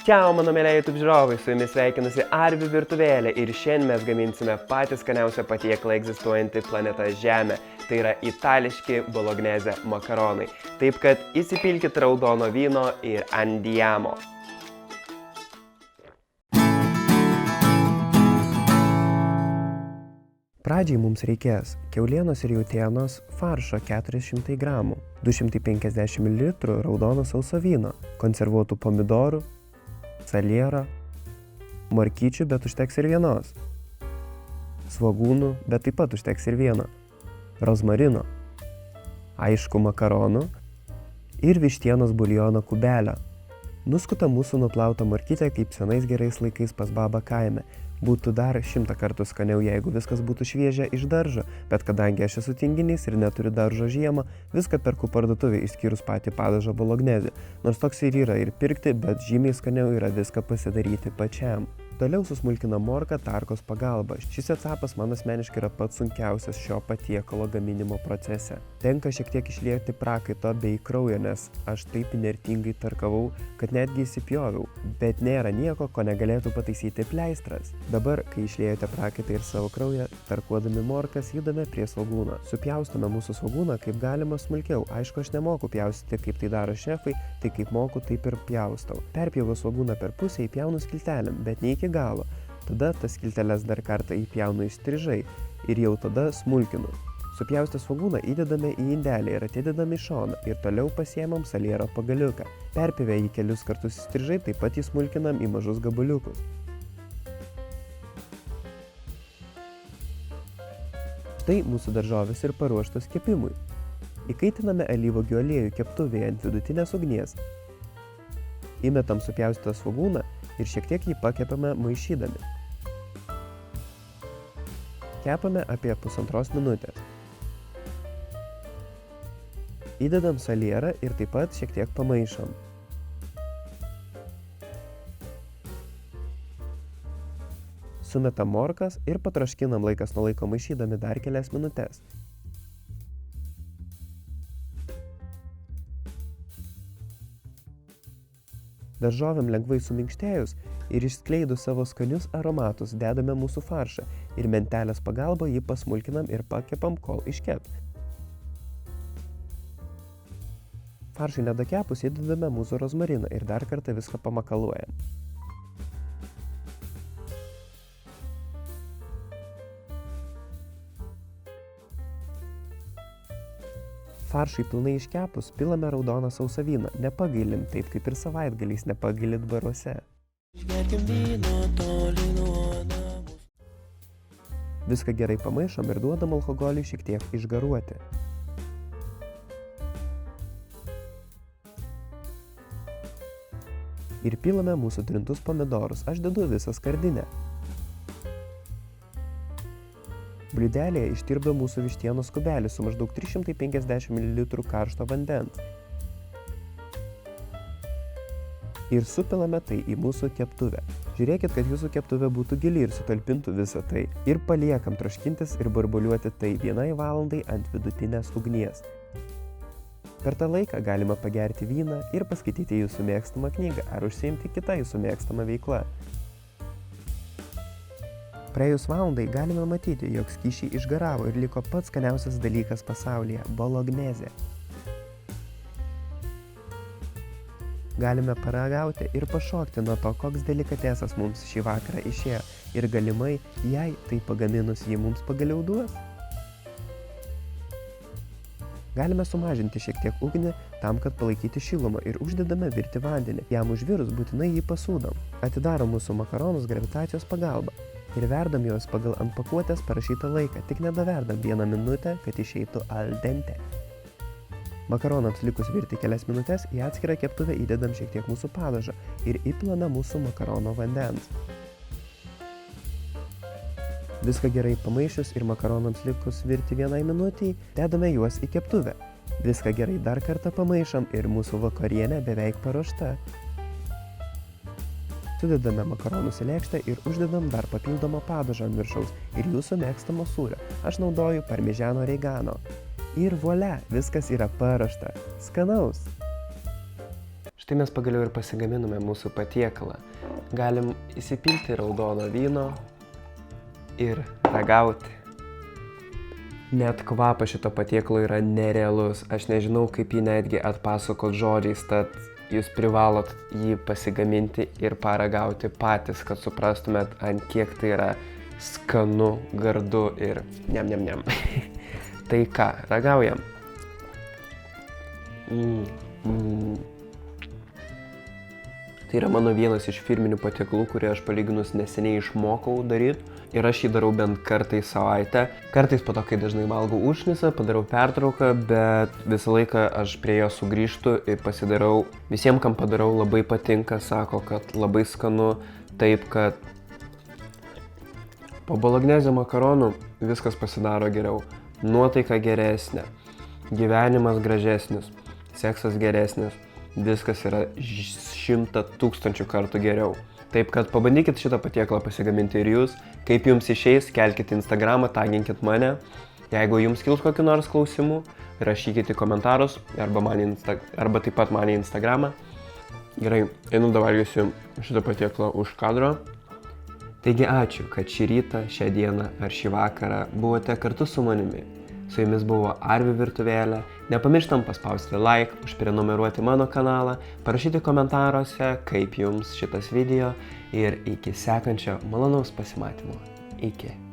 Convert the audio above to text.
Čiau, mano mėlyje YouTube žiūrovai, su jumis sveikinasi Arvi virtuvėlė ir šiandien mes gaminsime patį skaniausią patiekalą egzistuojantį planetą Žemę. Tai yra itališki bolognese makaronai. Taip kad įsipilkit raudono vyno ir andiamo. Pradžiai mums reikės kiaulienos ir jautienos faršo 400 gramų, 250 ml raudono sauso vyno, konservuotų pomidorų, saliero, morkyčių, bet užteks ir vienos, svogūnų, bet taip pat užteks ir vieno, rozmarino, aišku makaronų ir vištienos buljono kubelio. Nuskuta mūsų nuplautą morkytę kaip senais gerais laikais pas babą kaime. Būtų dar 100 kartų skaniau, jeigu viskas būtų šviežia iš daržo, bet kadangi aš esu tinginys ir neturiu daržo žiemą, viską perku parduotuvėje išskyrus patį padažą bolognezę. Nors toks ir yra ir pirkti, bet žymiai skaniau yra viską pasidaryti pačiam. Toliau susmulkina morką tarkos pagalba. Šis etapas man asmeniškai yra pats sunkiausias šio patiekalo gaminimo procese. Tenka šiek tiek išlieti prakaito bei kraujo, nes aš taip inertingai tarkavau, kad netgi įsipjoviau. Bet nėra nieko, ko negalėtų pataisyti pleistras. Dabar, kai išliejote prakaitą ir savo kraują, tarkuodami morkas, judame prie svogūno. Supjaustome mūsų svogūną kaip galima smulkiau. Aišku, aš nemoku pjaustyti, kaip tai daro šefai, tai kaip moku, taip ir pjaustau. Perpjoviau svogūną per pusę, įpjaunu skiltelėm, bet ne iki galo. Tada tas skilteles dar kartą įpjaunu įstrižai ir jau tada smulkinu. Supjaustę svogūną įdedame į indelį ir atidedame į šoną ir toliau pasiemam saliero pagaliuką. Perpjovę jį kelius kartus įstrižai, taip pat įsmulkinam į mažus gabaliukus. Štai mūsų daržovės ir paruoštos kepimui. Įkaitiname alyvuogių aliejų keptuvėje ant vidutinės ugnies. Įmetam supjaustytą svogūną ir šiek tiek jį pakepame maišydami. Kepame apie 1,5 minutės. Įdedam salierą ir taip pat šiek tiek pamaišom. Sumetam morkas ir patraškinam laikas nuo laiko maišydami dar kelias minutės. Daržovėm lengvai suminkštėjus ir išskleidus savo skanius aromatus dedame mūsų faršą ir mentelės pagalba jį pasmulkinam ir pakepam, kol iškeps. Faršui nedakepus įdedame mūsų rozmariną ir dar kartą viską pamakaluojam. Faršui pilnai iškepus, pilame raudoną sausą vyną, nepagailim, taip kaip ir savaitgaliais nepagailit baruose. Viską gerai pamaišom ir duodam alkoholiui šiek tiek išgaruoti. Ir pilame mūsų trintus pomidorus, aš dedu visą skardinę. Bliūdelėje ištirpdo mūsų vištienos kubelį su maždaug 350 ml karšto vandens. Ir supilame tai į mūsų keptuvę. Žiūrėkit, kad jūsų keptuvė būtų gili ir sutalpintų visą tai. Ir paliekam troškintis ir burbuliuoti tai 1 valandai ant vidutinės ugnies. Per tą laiką galima pagerti vyną ir paskaityti jūsų mėgstamą knygą ar užsiimti kitą jūsų mėgstamą veiklą. Praėjus valandai galime matyti, jog skysčiai išgaravo ir liko pats skaniausias dalykas pasaulyje – bolognezė. Galime paragauti ir pašokti nuo to, koks delikatesas mums šį vakarą išėjo ir galimai, jei tai pagaminus jį mums pagaliau duos. Galime sumažinti šiek tiek ugnį tam, kad palaikyti šilumą ir uždedame virti vandenį. Jam užvirus būtinai jį pasūdam. Atidarom mūsų makaronus gravitacijos pagalba. Ir verdam juos pagal ant pakuotės parašytą laiką, tik nedaverdam 1 minutę, kad išeitų al dente. Makaronams likus virti kelias minutės, į atskirą keptuvę įdedam šiek tiek mūsų padažą ir įpilame mūsų makarono vandens. Viską gerai pamaišius ir makaronams likus virti 1 minutį, dedame juos į keptuvę. Viską gerai dar kartą pamaišom ir mūsų vakarienė beveik paruošta. Sudedame makaronus į lėkštę ir uždedam dar papildomą padažą ant viršaus ir jūsų mėgstamo sūrio. Aš naudoju parmigiano regano. Ir volia, viskas yra paruošta. Skanaus! Štai mes pagaliau ir pasigaminome mūsų patiekalą. Galim įsipilti raudono vyno ir ragauti. Net kvapas šito patiekalo yra nerealus. Aš nežinau, kaip jį netgi atpasakot žodžiais, tad jūs privalot jį pasigaminti ir paragauti patys, kad suprastumėt, ant kiek tai yra skanu, gardu ir niam. Tai ką, ragaujam? Tai yra mano vienas iš firminių patiekalų, kurį aš palyginus neseniai išmokau daryti. Ir aš jį darau bent kartą į savaitę. Kartais po to, kai dažnai valgau užknisą, padarau pertrauką, bet visą laiką aš prie jo sugrįžtu ir pasidarau. Visiems, kam padarau, labai patinka, sako, kad labai skanu, taip, kad po bolognezio makaronų viskas pasidaro geriau. Nuotaika geresnė, gyvenimas gražesnis, seksas geresnis, viskas yra 100 000 kartų geriau. Taip, kad pabandykit šitą patiekalą pasigaminti ir jūs. Kaip jums išeis, kelkite Instagramą, taginkit mane. Jeigu jums kils kokių nors klausimų, rašykite į komentarus arba taip pat man į Instagramą. Gerai, einu davalgysiu šitą patiekalą už kadro. Taigi ačiū, kad šį rytą, šią dieną ar šį vakarą buvote kartu su manimi. Su jumis buvo Arvi virtuvėlė. Nepamirštam paspausti like, užprenumeruoti mano kanalą, parašyti komentaruose, kaip jums šitas video ir iki sekančio malonaus pasimatymo. Iki.